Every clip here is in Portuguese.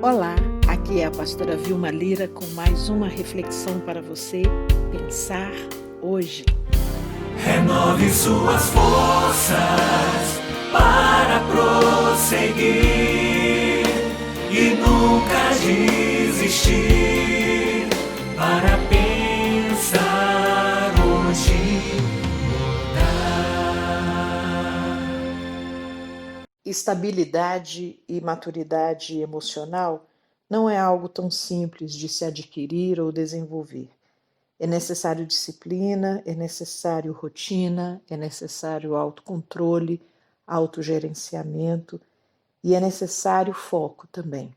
Olá, aqui é a pastora Vilma Lira com mais uma reflexão para você pensar hoje. Renove suas forças para prosseguir e nunca desistir, para pensar hoje mudar. Estabilidade e maturidade emocional não é algo tão simples de se adquirir ou desenvolver. É necessário disciplina, é necessário rotina, é necessário autocontrole, autogerenciamento e é necessário foco também.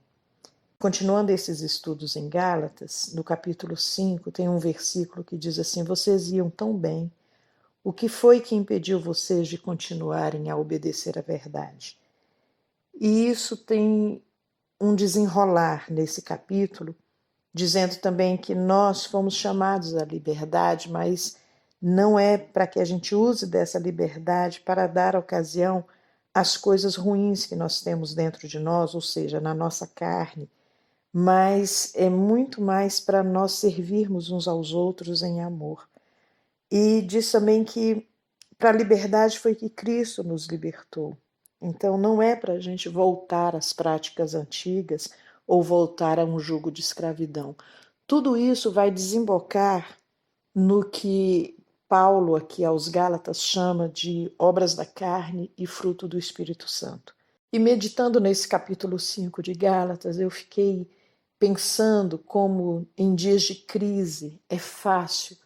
Continuando esses estudos em Gálatas, no capítulo 5, tem um versículo que diz assim: vocês iam tão bem, o que foi que impediu vocês de continuarem a obedecer à verdade? E isso tem um desenrolar nesse capítulo, dizendo também que nós fomos chamados à liberdade, mas não é para que a gente use dessa liberdade para dar ocasião às coisas ruins que nós temos dentro de nós, ou seja, na nossa carne, mas é muito mais para nós servirmos uns aos outros em amor. E diz também que para a liberdade foi que Cristo nos libertou. Então não é para a gente voltar às práticas antigas ou voltar a um jugo de escravidão. Tudo isso vai desembocar no que Paulo aqui aos Gálatas chama de obras da carne e fruto do Espírito Santo. E meditando nesse capítulo 5 de Gálatas, eu fiquei pensando como em dias de crise é fácil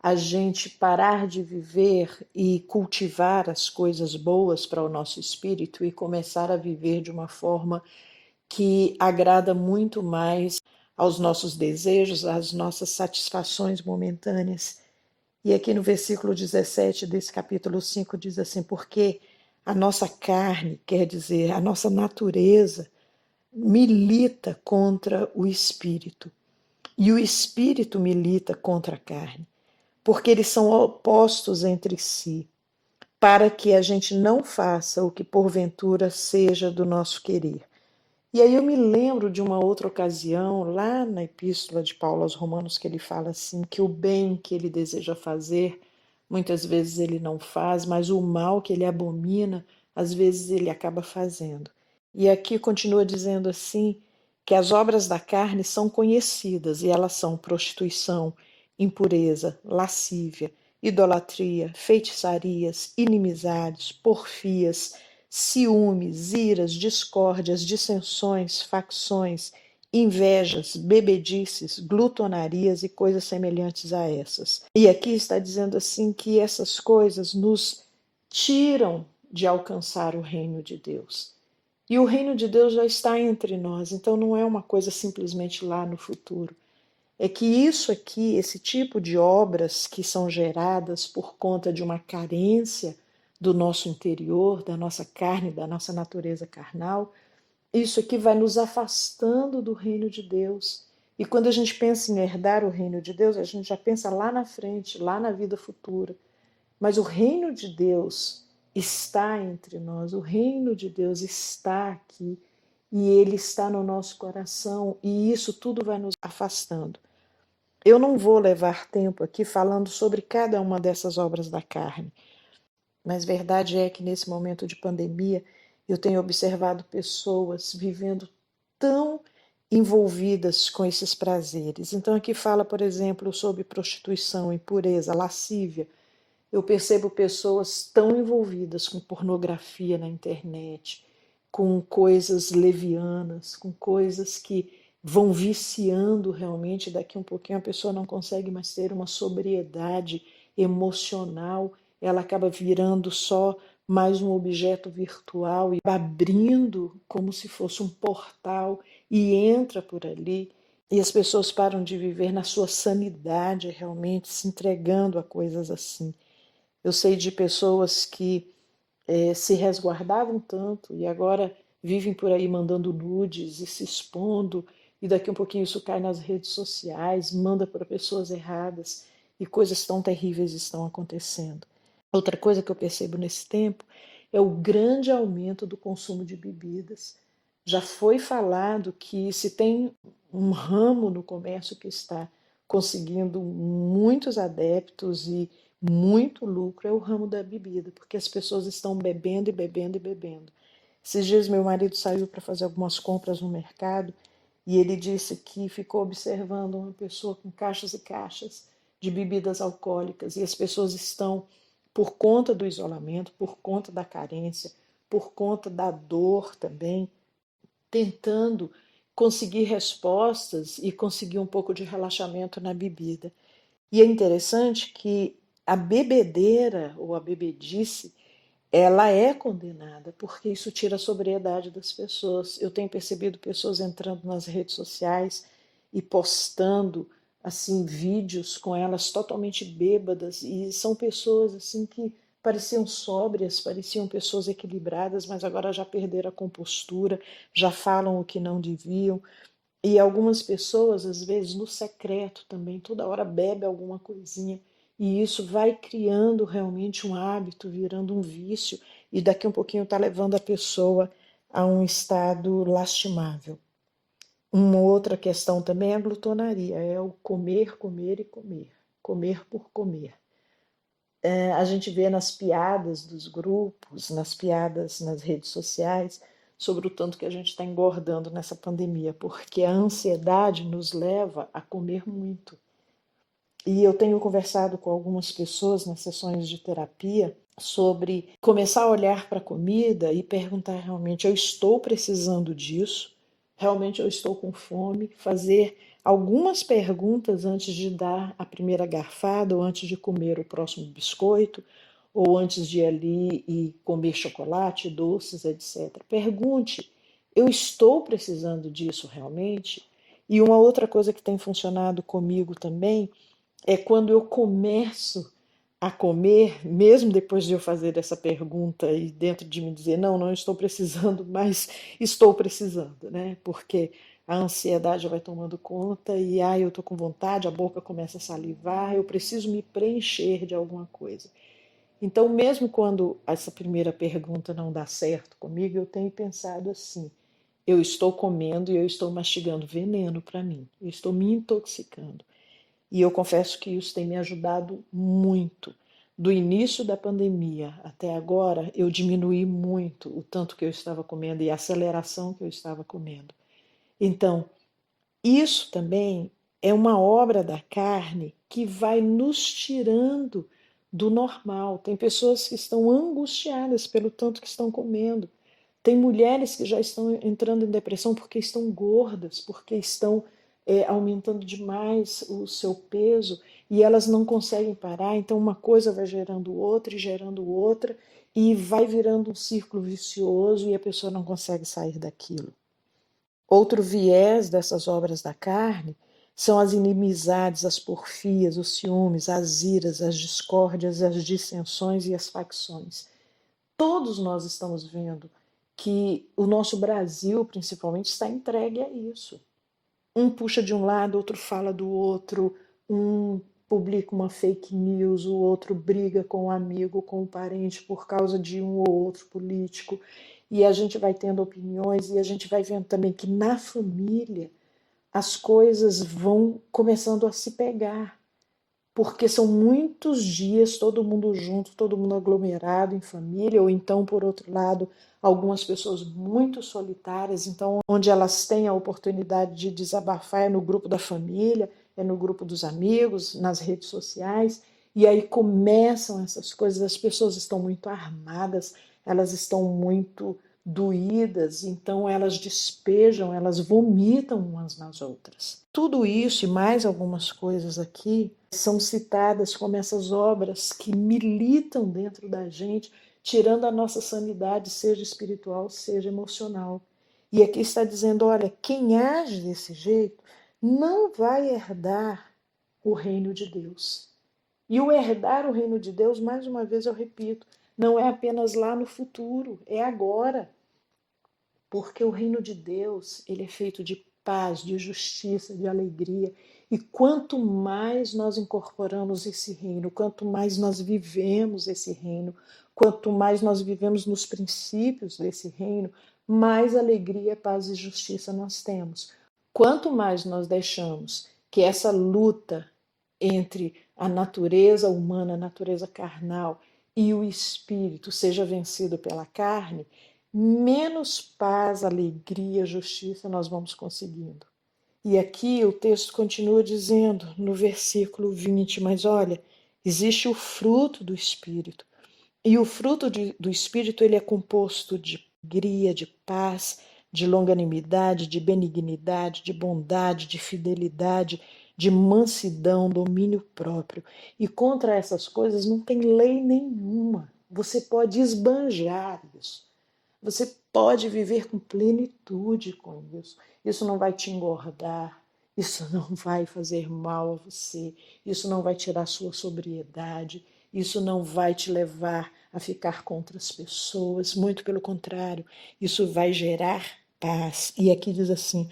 a gente parar de viver e cultivar as coisas boas para o nosso espírito e começar a viver de uma forma que agrada muito mais aos nossos desejos, às nossas satisfações momentâneas. E aqui no versículo 17 desse capítulo 5 diz assim: porque a nossa carne, quer dizer, a nossa natureza, milita contra o espírito, e o espírito milita contra a carne, porque eles são opostos entre si, para que a gente não faça o que porventura seja do nosso querer. E aí eu me lembro de uma outra ocasião, lá na Epístola de Paulo aos Romanos, que ele fala assim, que o bem que ele deseja fazer, muitas vezes ele não faz, mas o mal que ele abomina, às vezes ele acaba fazendo. E aqui continua dizendo assim, que as obras da carne são conhecidas, e elas são prostituição, impureza, lascívia, idolatria, feitiçarias, inimizades, porfias, ciúmes, iras, discórdias, dissensões, facções, invejas, bebedices, glutonarias e coisas semelhantes a essas. E aqui está dizendo assim que essas coisas nos tiram de alcançar o reino de Deus. E o reino de Deus já está entre nós, então não é uma coisa simplesmente lá no futuro. É que isso aqui, esse tipo de obras que são geradas por conta de uma carência do nosso interior, da nossa carne, da nossa natureza carnal, isso aqui vai nos afastando do reino de Deus. E quando a gente pensa em herdar o reino de Deus, a gente já pensa lá na frente, lá na vida futura. Mas o reino de Deus está entre nós, o reino de Deus está aqui e ele está no nosso coração e isso tudo vai nos afastando. Eu não vou levar tempo aqui falando sobre cada uma dessas obras da carne, mas verdade é que nesse momento de pandemia eu tenho observado pessoas vivendo tão envolvidas com esses prazeres. Então aqui fala, por exemplo, sobre prostituição, impureza, lascívia. Eu percebo pessoas tão envolvidas com pornografia na internet, com coisas levianas, com coisas que vão viciando realmente. Daqui um pouquinho a pessoa não consegue mais ter uma sobriedade emocional, ela acaba virando só mais um objeto virtual e abrindo como se fosse um portal e entra por ali. E as pessoas param de viver na sua sanidade realmente, se entregando a coisas assim. Eu sei de pessoas que se resguardavam tanto e agora vivem por aí mandando nudes e se expondo, e daqui um pouquinho isso cai nas redes sociais, manda para pessoas erradas e coisas tão terríveis estão acontecendo. Outra coisa que eu percebo nesse tempo é o grande aumento do consumo de bebidas. Já foi falado que se tem um ramo no comércio que está conseguindo muitos adeptos e muito lucro, é o ramo da bebida, porque as pessoas estão bebendo e bebendo e bebendo. Esses dias meu marido saiu para fazer algumas compras no mercado e ele disse que ficou observando uma pessoa com caixas e caixas de bebidas alcoólicas e as pessoas estão, por conta do isolamento, por conta da carência, por conta da dor também, tentando conseguir respostas e conseguir um pouco de relaxamento na bebida. E é interessante que a bebedeira ou a bebedice, ela é condenada, porque isso tira a sobriedade das pessoas. Eu tenho percebido pessoas entrando nas redes sociais e postando assim vídeos com elas totalmente bêbadas, e são pessoas assim que pareciam sóbrias, pareciam pessoas equilibradas, mas agora já perderam a compostura, já falam o que não deviam. E algumas pessoas, às vezes, no secreto também, toda hora bebe alguma coisinha. E isso vai criando realmente um hábito, virando um vício, e daqui um pouquinho está levando a pessoa a um estado lastimável. Uma outra questão também é a glutonaria, é o comer, comer e comer, comer por comer. A gente vê nas piadas dos grupos, nas piadas nas redes sociais, sobre o tanto que a gente está engordando nessa pandemia, porque a ansiedade nos leva a comer muito. E eu tenho conversado com algumas pessoas nas sessões de terapia sobre começar a olhar para a comida e perguntar realmente: eu estou precisando disso? Realmente eu estou com fome? Fazer algumas perguntas antes de dar a primeira garfada, ou antes de comer o próximo biscoito, ou antes de ir ali e comer chocolate, doces, etc. Pergunte: eu estou precisando disso realmente? E uma outra coisa que tem funcionado comigo também é quando eu começo a comer, mesmo depois de eu fazer essa pergunta e dentro de me dizer, não, não estou precisando, mas estou precisando, né? Porque a ansiedade vai tomando conta e eu estou com vontade, a boca começa a salivar, eu preciso me preencher de alguma coisa. Então, mesmo quando essa primeira pergunta não dá certo comigo, eu tenho pensado assim: eu estou comendo e eu estou mastigando veneno para mim, eu estou me intoxicando. E eu confesso que isso tem me ajudado muito. Do início da pandemia até agora, eu diminuí muito o tanto que eu estava comendo e a aceleração que eu estava comendo. Então, isso também é uma obra da carne que vai nos tirando do normal. Tem pessoas que estão angustiadas pelo tanto que estão comendo. Tem mulheres que já estão entrando em depressão porque estão gordas, porque estão aumentando demais o seu peso e elas não conseguem parar. Então, uma coisa vai gerando outra e gerando outra, e vai virando um círculo vicioso e a pessoa não consegue sair daquilo. Outro viés dessas obras da carne são as inimizades, as porfias, os ciúmes, as iras, as discórdias, as dissensões e as facções. Todos nós estamos vendo que o nosso Brasil, principalmente, está entregue a isso. Um puxa de um lado, outro fala do outro, um publica uma fake news, o outro briga com o amigo, com o parente por causa de um ou outro político. E a gente vai tendo opiniões e a gente vai vendo também que na família as coisas vão começando a se pegar, porque são muitos dias todo mundo junto, todo mundo aglomerado em família, ou então, por outro lado, algumas pessoas muito solitárias, então, onde elas têm a oportunidade de desabafar é no grupo da família, é no grupo dos amigos, nas redes sociais, e aí começam essas coisas, as pessoas estão muito armadas, elas estão muito doídas, então elas despejam, elas vomitam umas nas outras. Tudo isso e mais algumas coisas aqui são citadas como essas obras que militam dentro da gente, tirando a nossa sanidade, seja espiritual, seja emocional. E aqui está dizendo, olha, quem age desse jeito não vai herdar o reino de Deus. E o herdar o reino de Deus, mais uma vez eu repito, não é apenas lá no futuro, é agora. Porque o reino de Deus, ele é feito de paz, de justiça, de alegria. E quanto mais nós incorporamos esse reino, quanto mais nós vivemos esse reino, quanto mais nós vivemos nos princípios desse reino, mais alegria, paz e justiça nós temos. Quanto mais nós deixamos que essa luta entre a natureza humana, a natureza carnal e o espírito seja vencido pela carne, menos paz, alegria, justiça nós vamos conseguindo. E aqui o texto continua dizendo, no versículo 20, mas olha, existe o fruto do Espírito. E o fruto do Espírito ele é composto de alegria, de paz, de longanimidade, de benignidade, de bondade, de fidelidade, de mansidão, domínio próprio. E contra essas coisas não tem lei nenhuma. Você pode esbanjar isso. Você pode viver com plenitude com isso. Isso não vai te engordar, isso não vai fazer mal a você, isso não vai tirar sua sobriedade, isso não vai te levar a ficar contra as pessoas, muito pelo contrário, isso vai gerar paz. E aqui diz assim: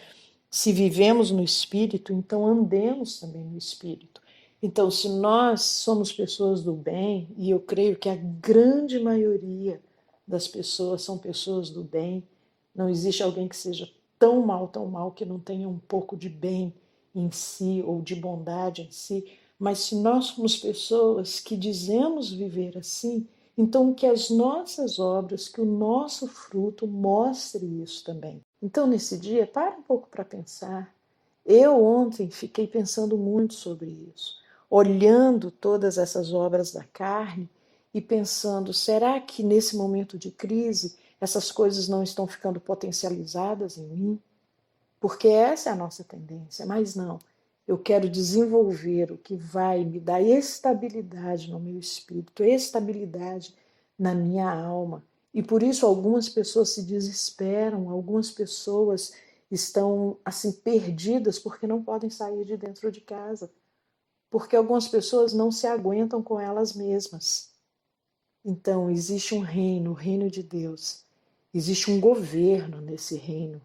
se vivemos no Espírito, então andemos também no Espírito. Então, se nós somos pessoas do bem, e eu creio que a grande maioria das pessoas são pessoas do bem, não existe alguém que seja tão mal que não tenha um pouco de bem em si ou de bondade em si, mas se nós somos pessoas que dizemos viver assim, então que as nossas obras, que o nosso fruto mostre isso também. Então nesse dia, para um pouco para pensar. Eu ontem fiquei pensando muito sobre isso, olhando todas essas obras da carne e pensando, será que nesse momento de crise essas coisas não estão ficando potencializadas em mim? Porque essa é a nossa tendência, mas não. Eu quero desenvolver o que vai me dar estabilidade no meu espírito, estabilidade na minha alma. E por isso algumas pessoas se desesperam, algumas pessoas estão assim perdidas porque não podem sair de dentro de casa. Porque algumas pessoas não se aguentam com elas mesmas. Então, existe um reino, o reino de Deus. Existe um governo nesse reino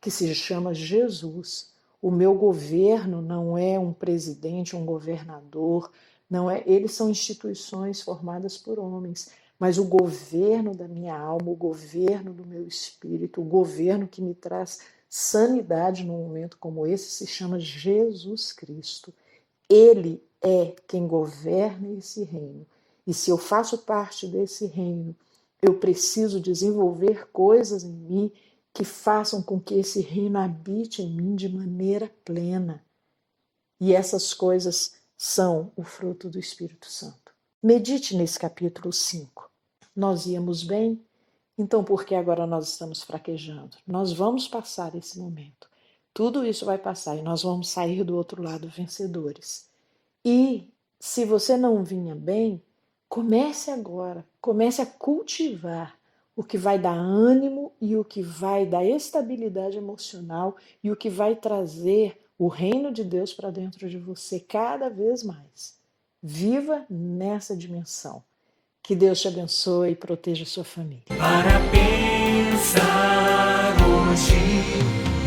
que se chama Jesus. O meu governo não é um presidente, um governador, não é. Eles são instituições formadas por homens, mas o governo da minha alma, o governo do meu espírito, o governo que me traz sanidade num momento como esse se chama Jesus Cristo. Ele é quem governa esse reino. E se eu faço parte desse reino, eu preciso desenvolver coisas em mim que façam com que esse reino habite em mim de maneira plena. E essas coisas são o fruto do Espírito Santo. Medite nesse capítulo 5. Nós íamos bem, então por que agora nós estamos fraquejando? Nós vamos passar esse momento. Tudo isso vai passar e nós vamos sair do outro lado vencedores. E se você não vinha bem, comece agora, comece a cultivar o que vai dar ânimo e o que vai dar estabilidade emocional e o que vai trazer o reino de Deus para dentro de você cada vez mais. Viva nessa dimensão. Que Deus te abençoe e proteja a sua família. Para pensar hoje.